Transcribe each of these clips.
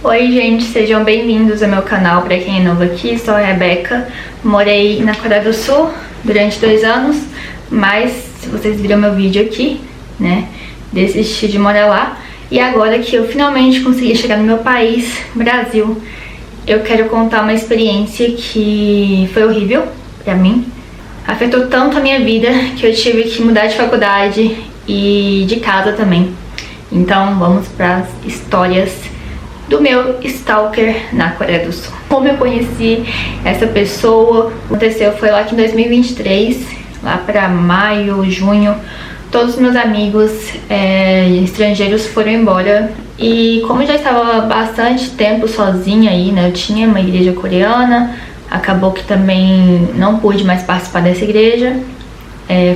Oi gente, sejam bem-vindos ao meu canal. Pra quem é novo aqui, sou a Rebeca. Morei na Coreia do Sul durante 2 anos, mas se vocês viram meu vídeo aqui, né, desisti de morar lá. E agora que eu finalmente consegui chegar no meu país, Brasil, eu quero contar uma experiência que foi horrível pra mim. Afetou tanto a minha vida que eu tive que mudar de faculdade e de casa também. Então vamos para as histórias do meu stalker na Coreia do Sul. Como eu conheci essa pessoa, aconteceu foi lá que em 2023, lá para maio, junho, todos os meus amigos estrangeiros foram embora. E como eu já estava bastante tempo sozinha aí, né, eu tinha uma igreja coreana, acabou que também não pude mais participar dessa igreja.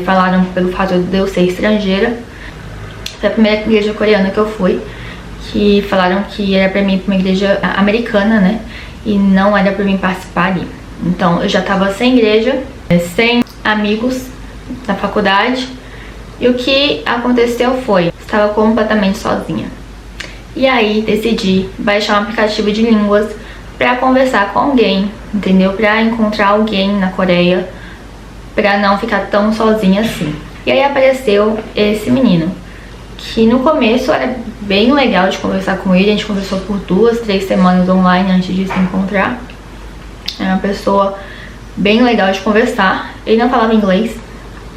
Falaram pelo fato de eu ser estrangeira. Foi a primeira igreja coreana que eu fui, que falaram que era pra mim ir pra uma igreja americana, né, e não era pra mim participar ali. Então eu já tava sem igreja, sem amigos na faculdade, e o que aconteceu foi, estava completamente sozinha. E aí decidi baixar um aplicativo de línguas pra conversar com alguém, entendeu? Pra encontrar alguém na Coreia, pra não ficar tão sozinha assim. E aí apareceu esse menino, que no começo era bem legal de conversar com ele. A gente conversou por 2, 3 semanas online antes de se encontrar. Era uma pessoa bem legal de conversar. Ele não falava inglês,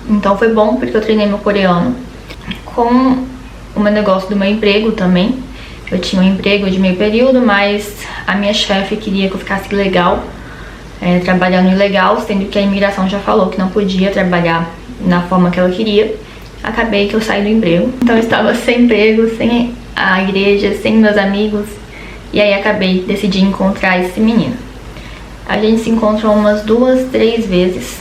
então foi bom porque eu treinei meu coreano. Com o meu negócio do meu emprego também, eu tinha um emprego de meio período, mas a minha chefe queria que eu ficasse legal, trabalhando ilegal, sendo que a imigração já falou que não podia trabalhar na forma que ela queria. Acabei que eu saí do emprego, então eu estava sem emprego, sem a igreja, sem meus amigos, e aí acabei decidindo encontrar esse menino. A gente se encontrou umas 2, 3 vezes.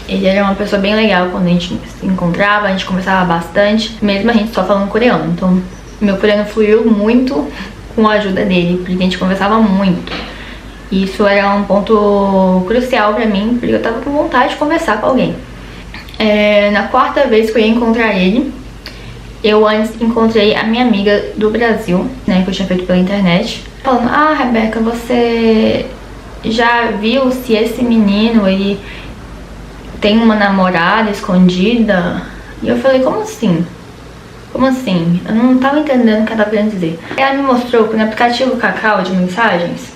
Ele era uma pessoa bem legal. Quando a gente se encontrava, a gente conversava bastante, mesmo a gente só falando coreano. Então meu coreano fluiu muito com a ajuda dele, porque a gente conversava muito. E isso era um ponto crucial pra mim, porque eu tava com vontade de conversar com alguém. Na 4ª vez que eu ia encontrar ele, eu antes encontrei a minha amiga do Brasil, né, que eu tinha feito pela internet, falando: ah, Rebeca, você já viu se esse menino, ele tem uma namorada escondida? E eu falei: como assim? Como assim? Eu não tava entendendo o que ela tava querendo dizer. Ela me mostrou que no aplicativo Kakao de mensagens,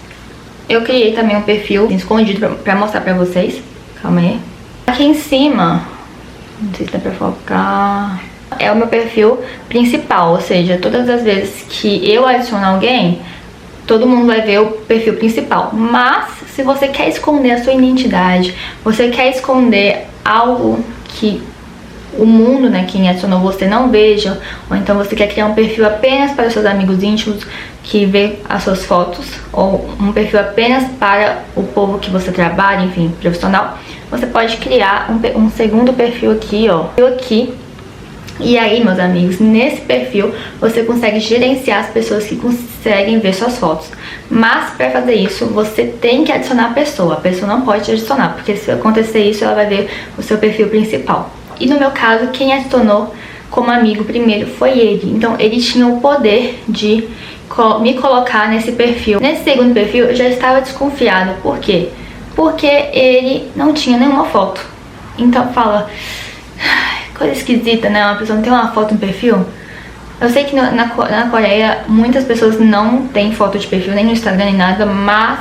eu criei também um perfil escondido pra mostrar pra vocês. Calma aí. Aqui em cima, não sei se dá pra focar, é o meu perfil principal, ou seja, todas as vezes que eu adiciono alguém, todo mundo vai ver o perfil principal. Mas se você quer esconder a sua identidade, você quer esconder algo que o mundo, né, quem adicionou você não veja, ou então você quer criar um perfil apenas para os seus amigos íntimos que vê as suas fotos, ou um perfil apenas para o povo que você trabalha, enfim, profissional, você pode criar um segundo perfil aqui, ó, aqui. E aí, meus amigos, nesse perfil você consegue gerenciar as pessoas que conseguem ver suas fotos. Mas para fazer isso, você tem que adicionar a pessoa não pode te adicionar, porque se acontecer isso, ela vai ver o seu perfil principal. E no meu caso, quem adicionou como amigo primeiro foi ele. Então ele tinha o poder de me colocar nesse perfil. Nesse segundo perfil eu já estava desconfiada. Por quê? Porque ele não tinha nenhuma foto. Então fala, coisa esquisita, né? Uma pessoa não tem uma foto no perfil. Eu sei que na Coreia muitas pessoas não têm foto de perfil, nem no Instagram nem nada, mas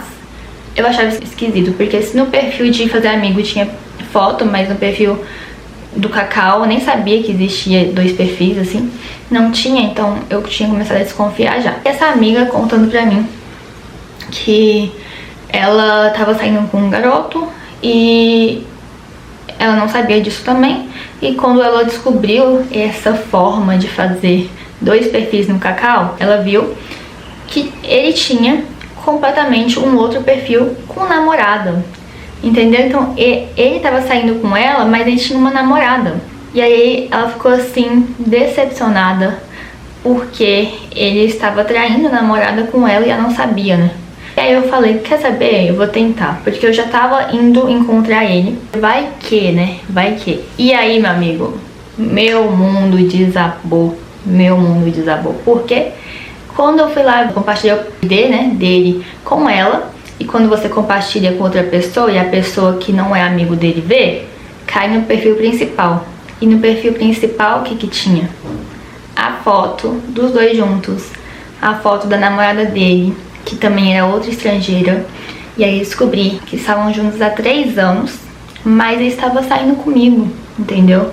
eu achava esquisito, porque se no perfil de fazer amigo tinha foto, mas no perfil do Kakao eu nem sabia que existia 2 perfis assim, não tinha, então eu tinha começado a desconfiar já. Essa amiga contando pra mim que ela tava saindo com um garoto e ela não sabia disso também, e quando ela descobriu essa forma de fazer 2 perfis no Kakao, ela viu que ele tinha completamente um outro perfil com namorada. Entendeu? Então ele tava saindo com ela, mas ele tinha uma namorada. E aí ela ficou assim, decepcionada, porque ele estava traindo a namorada com ela e ela não sabia, né? E aí eu falei, quer saber? Eu vou tentar, porque eu já tava indo encontrar ele. Vai que, né? Vai que. E aí, meu amigo, meu mundo desabou. Meu mundo desabou. Por quê? Quando eu fui lá, eu compartilhei o ID, né, dele com ela. E quando você compartilha com outra pessoa e a pessoa que não é amigo dele vê, cai no perfil principal. E no perfil principal, o que que tinha? A foto dos dois juntos. A foto da namorada dele, que também era outra estrangeira. E aí descobri que estavam juntos há 3 anos, mas ele estava saindo comigo, entendeu?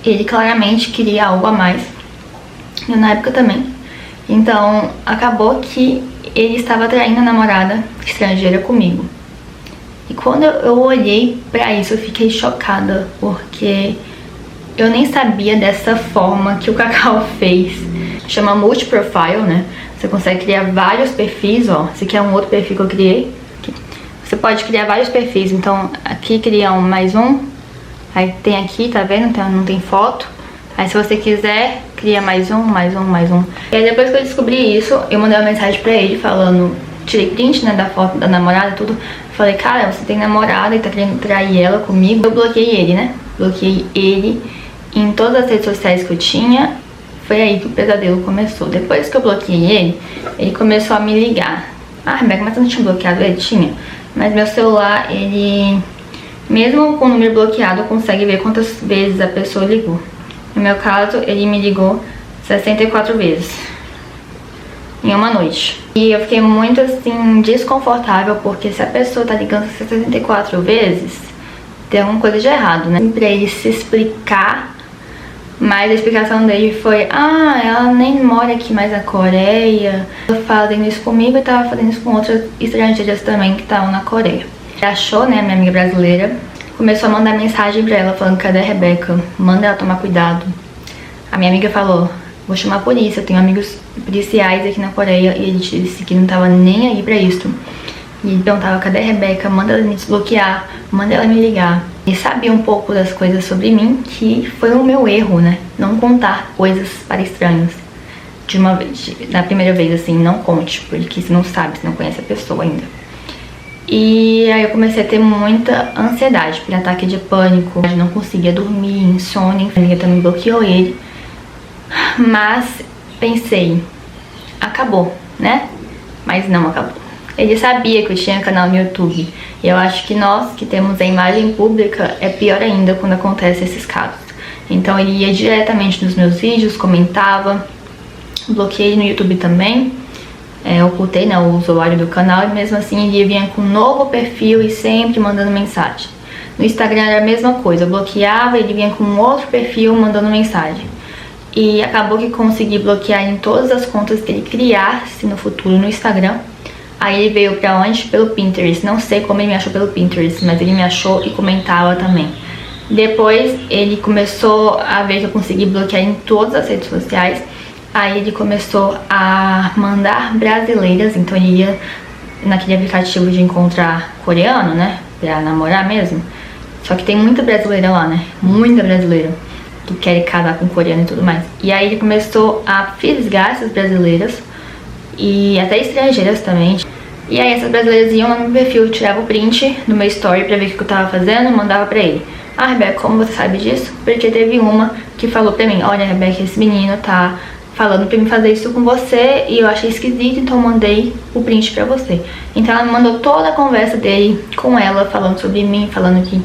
Ele claramente queria algo a mais. Eu na época também. Então acabou que ele estava traindo a namorada estrangeira comigo. E quando eu olhei pra isso, eu fiquei chocada, porque eu nem sabia dessa forma que o Cacau fez. Chama multi-profile, né? Você consegue criar vários perfis, ó. Esse aqui é um outro perfil que eu criei. Você pode criar vários perfis. Então aqui cria mais um. Aí tem aqui, tá vendo? Então não tem foto. Aí se você quiser, cria mais um. E aí depois que eu descobri isso, eu mandei uma mensagem pra ele falando... Tirei print, né, da foto da namorada e tudo. Falei, cara, você tem namorada e tá querendo trair ela comigo. Eu bloqueei ele, né? Bloqueei ele em todas as redes sociais que eu tinha. Foi aí que o pesadelo começou. Depois que eu bloqueei ele começou a me ligar. Ah, Rebeca, mas você não tinha bloqueado ele? Tinha. Mas meu celular, ele... Mesmo com o número bloqueado, consegue ver quantas vezes a pessoa ligou. No meu caso, ele me ligou 64 vezes em uma noite. E eu fiquei muito, assim, desconfortável, porque se a pessoa tá ligando 64 vezes, tem alguma coisa de errado, né? Pra ele se explicar, mas a explicação dele foi: ah, ela nem mora aqui mais na Coreia, ela fazendo isso comigo e tava fazendo isso com outras estrangeiras também que estavam na Coreia. Ele achou, né, minha amiga brasileira, começou a mandar mensagem pra ela falando: cadê a Rebeca? Manda ela tomar cuidado. A minha amiga falou: vou chamar a polícia, eu tenho amigos policiais aqui na Coreia. E ele disse que não tava nem aí pra isso. E ele perguntava: cadê a Rebeca? Manda ela me desbloquear, manda ela me ligar. E sabia um pouco das coisas sobre mim, que foi o meu erro, né? Não contar coisas para estranhos de uma vez, na primeira vez, assim, não conte, porque você não sabe, você não conhece a pessoa ainda. E aí eu comecei a ter muita ansiedade, por ataque de pânico, não conseguia dormir, insônia, a amiga também bloqueou ele. Mas pensei, acabou, né? Mas não acabou. Ele sabia que eu tinha canal no YouTube. E eu acho que nós que temos a imagem pública é pior ainda quando acontece esses casos. Então ele ia diretamente nos meus vídeos, comentava. Bloqueei no YouTube também. Ocultei, né, o usuário do canal. E mesmo assim ele vinha com um novo perfil e sempre mandando mensagem. No Instagram era a mesma coisa. Eu bloqueava, ele vinha com um outro perfil mandando mensagem. E acabou que consegui bloquear em todas as contas que ele criasse no futuro no Instagram. Aí ele veio pra onde? Pelo Pinterest. Não sei como ele me achou pelo Pinterest, mas ele me achou e comentava também. Depois ele começou a ver que eu consegui bloquear em todas as redes sociais. Aí ele começou a mandar brasileiras. Então ele ia naquele aplicativo de encontrar coreano, né? Pra namorar mesmo. Só que tem muita brasileira lá, né? Muita brasileira que quer casar com coreano e tudo mais. E aí ele começou a fisgar essas brasileiras e até estrangeiras também. E aí essas brasileiras iam no meu perfil, tirava o print no meu story pra ver o que eu tava fazendo e mandava pra ele. Ah, Rebeca, como você sabe disso? Porque teve uma que falou pra mim: olha, Rebeca, esse menino tá falando pra mim fazer isso com você e eu achei esquisito, então eu mandei o print pra você. Então ela me mandou toda a conversa dele com ela, falando sobre mim, falando que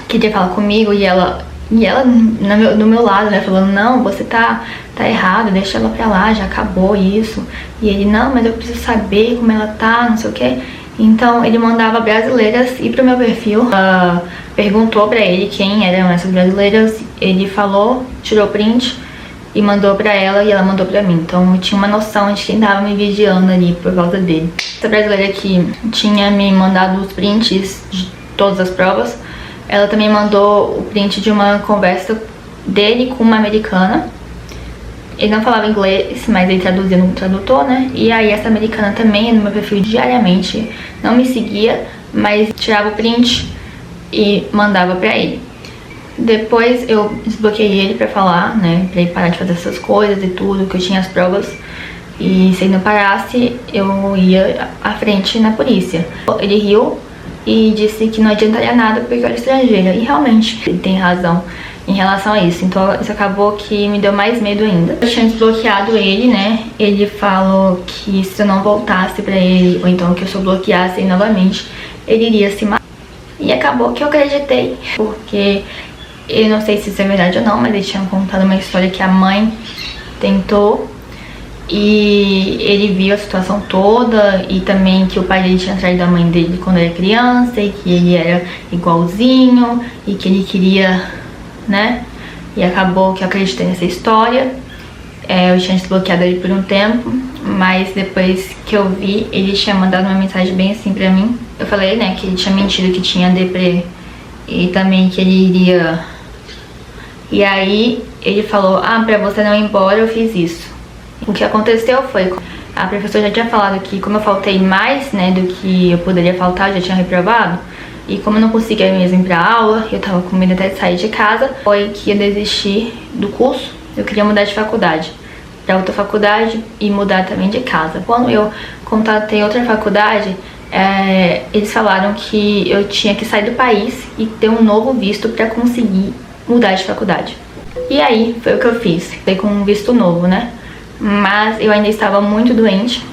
queria falar comigo. E ela no meu lado, né, falando: não, você tá errado, deixa ela pra lá, já acabou isso. E ele: não, mas eu preciso saber como ela tá, não sei o que. Então ele mandava brasileiras ir pro meu perfil, perguntou pra ele quem eram essas brasileiras, ele falou, tirou print e mandou pra ela e ela mandou pra mim. Então eu tinha uma noção de quem tava me vigiando ali por causa dele. Essa brasileira que tinha me mandado os prints de todas as provas, ela também mandou o print de uma conversa dele com uma americana. Ele não falava inglês, mas ele traduzia no tradutor, né? E aí essa americana também ia no meu perfil diariamente. Não me seguia, mas tirava o print e mandava pra ele. Depois eu desbloqueei ele pra falar, né? Pra ele parar de fazer essas coisas e tudo, que eu tinha as provas. E se ele não parasse, eu ia à frente na polícia. Ele riu e disse que não adiantaria nada porque eu era estrangeira. E realmente ele tem razão. em relação a isso. Então isso acabou que me deu mais medo ainda. Eu tinha desbloqueado ele, né? Ele falou que se eu não voltasse pra ele, ou então que eu só bloqueasse ele novamente, ele iria se matar. E acabou que eu acreditei, porque eu não sei se isso é verdade ou não, mas eles tinham contado uma história que a mãe tentou e ele viu a situação toda, e também que o pai dele tinha traído a mãe dele quando era criança, e que ele era igualzinho, e que ele queria, né? E acabou que eu acreditei nessa história. Eu tinha desbloqueado ele por um tempo, mas depois que eu vi, ele tinha mandado uma mensagem bem assim pra mim. Eu falei, né, que ele tinha mentido que tinha deprê e também que ele iria... E aí ele falou, pra você não ir embora eu fiz isso. O que aconteceu foi, a professora já tinha falado que como eu faltei mais, né, do que eu poderia faltar, eu já tinha reprovado. E como eu não conseguia mesmo ir pra aula, eu tava com medo até de sair de casa, foi que eu desisti do curso. Eu queria mudar de faculdade pra outra faculdade e mudar também de casa. Quando eu contatei outra faculdade, eles falaram que eu tinha que sair do país e ter um novo visto pra conseguir mudar de faculdade. E aí foi o que eu fiz, foi com um visto novo, né? Mas eu ainda estava muito doente,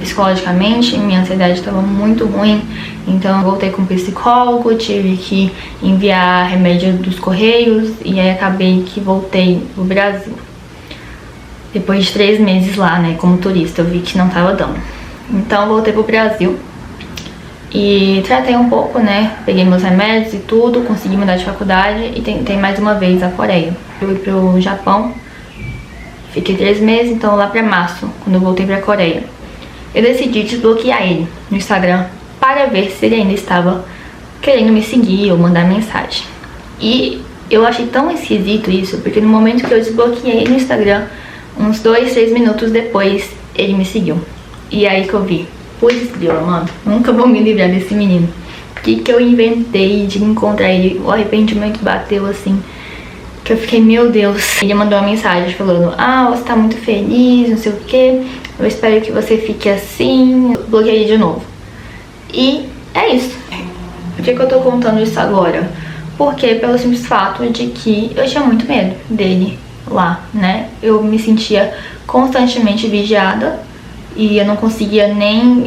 psicologicamente, minha ansiedade estava muito ruim, então eu voltei com um psicólogo, tive que enviar remédio dos correios e aí acabei que voltei pro Brasil. Depois de 3 meses lá, né, como turista, eu vi que não estava dando. Então eu voltei pro Brasil e tratei um pouco, né, peguei meus remédios e tudo, consegui mudar de faculdade e tentei mais uma vez a Coreia. Eu fui pro Japão. Fiquei 3 meses, então lá pra março, quando eu voltei pra Coreia, eu decidi desbloquear ele no Instagram para ver se ele ainda estava querendo me seguir ou mandar mensagem. E eu achei tão esquisito isso, porque no momento que eu desbloqueei ele no Instagram, uns 2, 3 minutos depois, ele me seguiu. E aí que eu vi, putz, mano, nunca vou me livrar desse menino. O que eu inventei de encontrar ele? O arrependimento bateu assim, que eu fiquei, meu Deus. Ele mandou uma mensagem falando, você tá muito feliz, não sei o que, eu espero que você fique assim. Eu bloqueei de novo. E é isso. Por que eu tô contando isso agora? Porque pelo simples fato de que eu tinha muito medo dele lá, né? Eu me sentia constantemente vigiada e eu não conseguia nem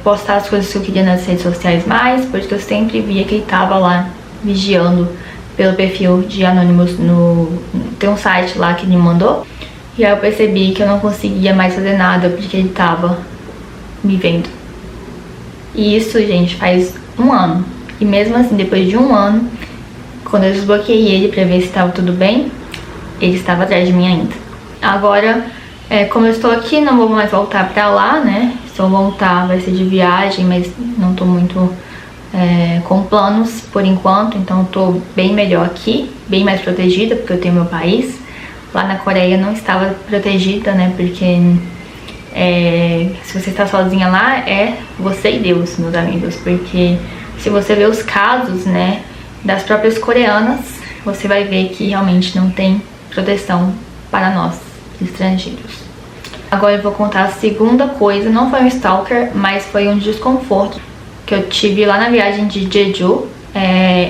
postar as coisas que eu queria nas redes sociais mais, porque eu sempre via que ele tava lá vigiando pelo perfil de Anonymous. Tem um site lá que ele mandou. E aí eu percebi que eu não conseguia mais fazer nada porque ele tava me vendo. E isso, gente, faz 1 ano. E mesmo assim, depois de 1 ano, quando eu desbloqueei ele pra ver se tava tudo bem, ele estava atrás de mim ainda. Agora, como eu estou aqui, não vou mais voltar pra lá, né? Se eu voltar vai ser de viagem, mas não tô muito... com planos por enquanto, então eu tô bem melhor aqui, bem mais protegida, porque eu tenho meu país. Lá na Coreia não estava protegida, né, porque se você está sozinha lá, é você e Deus, meus amigos, porque se você ver os casos, né, das próprias coreanas, você vai ver que realmente não tem proteção para nós, estrangeiros. Agora eu vou contar a segunda coisa, não foi um stalker, mas foi um desconforto que eu tive lá na viagem de Jeju.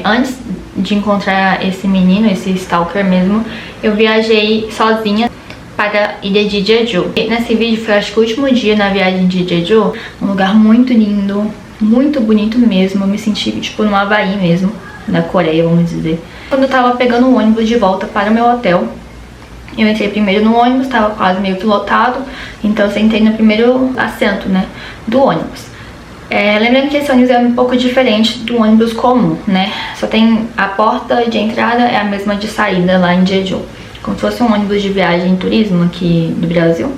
Antes de encontrar esse menino, esse stalker mesmo, eu viajei sozinha para a ilha de Jeju. E nesse vídeo foi, acho que o último dia na viagem de Jeju, um lugar muito lindo, muito bonito mesmo. Eu me senti tipo no Havaí mesmo, na Coreia, vamos dizer. Quando eu tava pegando o ônibus de volta para o meu hotel, eu entrei primeiro no ônibus, tava quase meio que lotado, então eu sentei no primeiro assento, né, do ônibus. Lembrando que esse ônibus é um pouco diferente do ônibus comum, né? Só tem a porta de entrada é a mesma de saída lá em Jeju, como se fosse um ônibus de viagem e turismo aqui do Brasil.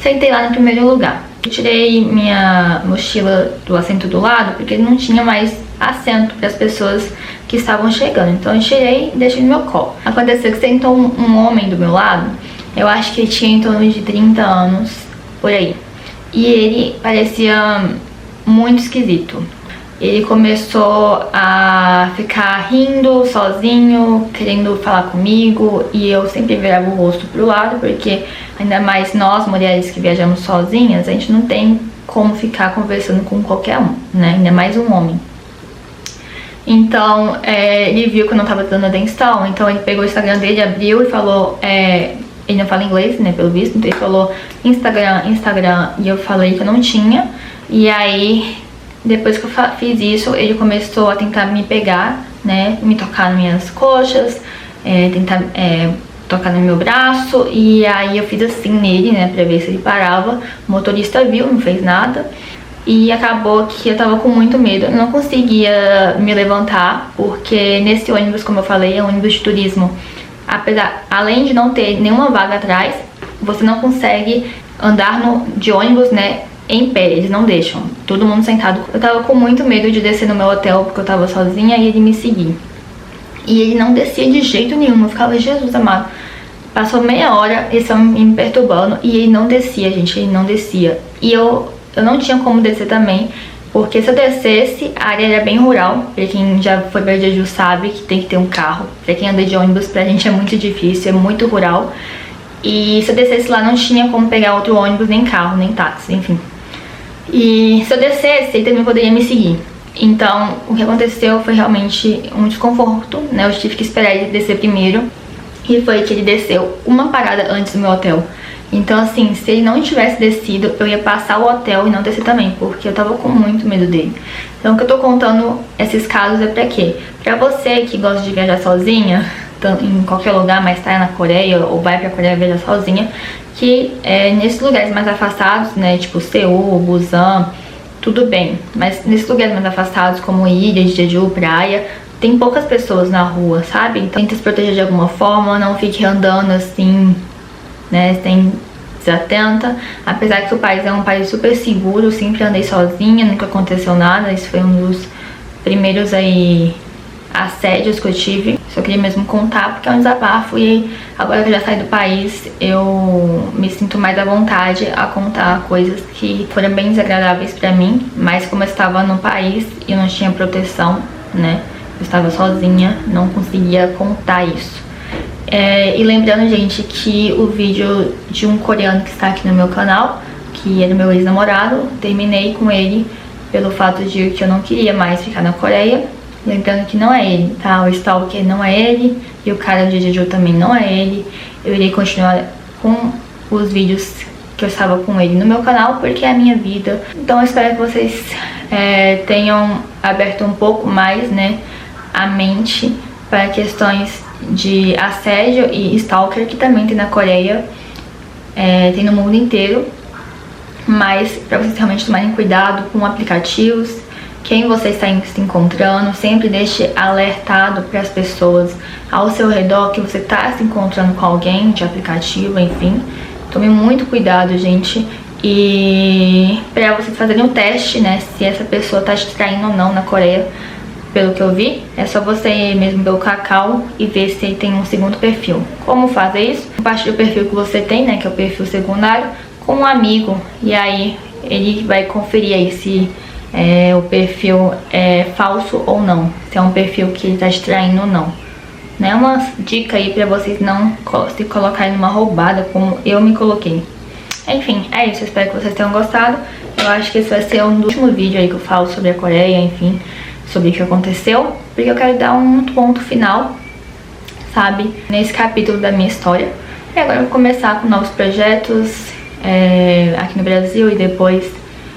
Sentei lá no primeiro lugar. Eu tirei minha mochila do assento do lado, porque não tinha mais assento para as pessoas que estavam chegando. Então eu tirei e deixei no meu colo. Aconteceu que sentou um homem do meu lado, eu acho que ele tinha em torno de 30 anos, por aí. E ele parecia muito esquisito. Ele começou a ficar rindo sozinho, querendo falar comigo, e eu sempre virava o rosto pro lado, porque ainda mais nós, mulheres que viajamos sozinhas, a gente não tem como ficar conversando com qualquer um, né? Ainda mais um homem. Então, ele viu que eu não tava dando atenção, então ele pegou o Instagram dele, abriu e falou, ele não fala inglês, né, pelo visto, então ele falou Instagram, e eu falei que eu não tinha. E aí, depois que eu fiz isso, ele começou a tentar me pegar, né, me tocar nas minhas coxas, tentar tocar no meu braço, e aí eu fiz assim nele, né, pra ver se ele parava. O motorista viu, não fez nada. E acabou que eu tava com muito medo, eu não conseguia me levantar, porque nesse ônibus, como eu falei, é um ônibus de turismo. Além de não ter nenhuma vaga atrás, você não consegue andar de ônibus, né, em pé, eles não deixam, todo mundo sentado. Eu tava com muito medo de descer no meu hotel, porque eu tava sozinha e ele me seguir. E ele não descia de jeito nenhum, eu ficava, Jesus amado. Passou meia hora, eles estavam me perturbando, e ele não descia, gente, ele não descia. E eu não tinha como descer também, porque se eu descesse, a área era bem rural. Pra quem já foi pra Jeju sabe que tem que ter um carro. Pra quem anda de ônibus, pra gente é muito difícil, é muito rural. E se eu descesse lá, não tinha como pegar outro ônibus, nem carro, nem táxi, enfim. E se eu descesse, ele também poderia me seguir. Então, o que aconteceu foi realmente um desconforto, né? Eu tive que esperar ele descer primeiro. E foi que ele desceu uma parada antes do meu hotel. Então, assim, se ele não tivesse descido, eu ia passar o hotel e não descer também, porque eu tava com muito medo dele. Então, o que eu tô contando esses casos é pra quê? Pra você que gosta de viajar sozinha, em qualquer lugar, mas tá na Coreia, ou vai pra Coreia viajar sozinha, que nesses lugares mais afastados, né, tipo Seul, Busan, tudo bem. Mas nesses lugares mais afastados, como ilha de Jeju, praia, tem poucas pessoas na rua, sabe? Então, tenta se proteger de alguma forma, não fique andando assim, né, sem desatenta. Apesar que o país é um país super seguro, sempre andei sozinha, nunca aconteceu nada. Isso foi um dos primeiros aí assédios que eu tive. Só queria mesmo contar porque é um desabafo, e agora que eu já saí do país, eu me sinto mais à vontade a contar coisas que foram bem desagradáveis pra mim. Mas como eu estava no país e eu não tinha proteção, né, eu estava sozinha, não conseguia contar isso. E lembrando, gente, que o vídeo de um coreano que está aqui no meu canal, que era meu ex-namorado, terminei com ele pelo fato de que eu não queria mais ficar na Coreia. Lembrando que não é ele, tá? O stalker não é ele, e o cara de Jeju também não é ele. Eu irei continuar com os vídeos que eu estava com ele no meu canal, porque é a minha vida. Então eu espero que vocês tenham aberto um pouco mais, né, a mente para questões de assédio e stalker, que também tem na Coreia, tem no mundo inteiro. Mas para vocês realmente tomarem cuidado com aplicativos, quem você está se encontrando, sempre deixe alertado para as pessoas ao seu redor que você está se encontrando com alguém de aplicativo, enfim. Tome muito cuidado, gente. E para vocês fazerem um teste, né, se essa pessoa está te traindo ou não na Coreia, pelo que eu vi, é só você mesmo ver o Kakao e ver se ele tem um segundo perfil. Como fazer isso? Compartilhe o perfil que você tem, né, que é o perfil secundário, com um amigo. E aí ele vai conferir aí se o perfil é falso ou não, se é um perfil que ele tá te traindo ou não. Né? Uma dica aí pra vocês não se colocarem numa roubada como eu me coloquei. Enfim, é isso, eu espero que vocês tenham gostado. Eu acho que esse vai ser um último vídeo aí que eu falo sobre a Coreia, enfim, sobre o que aconteceu, porque eu quero dar um ponto final, sabe, nesse capítulo da minha história. E agora eu vou começar com novos projetos aqui no Brasil, e depois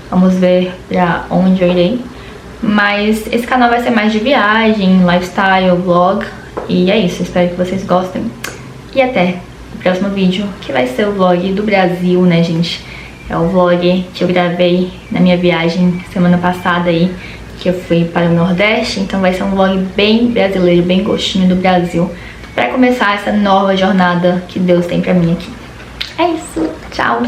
vamos ver pra onde eu irei. Mas esse canal vai ser mais de viagem, lifestyle, vlog. E é isso, espero que vocês gostem. E até o próximo vídeo, que vai ser o vlog do Brasil, né, gente? É o vlog que eu gravei na minha viagem semana passada aí, que eu fui para o Nordeste. Então vai ser um vlog bem brasileiro, bem gostinho do Brasil, pra começar essa nova jornada que Deus tem pra mim aqui. É isso, tchau!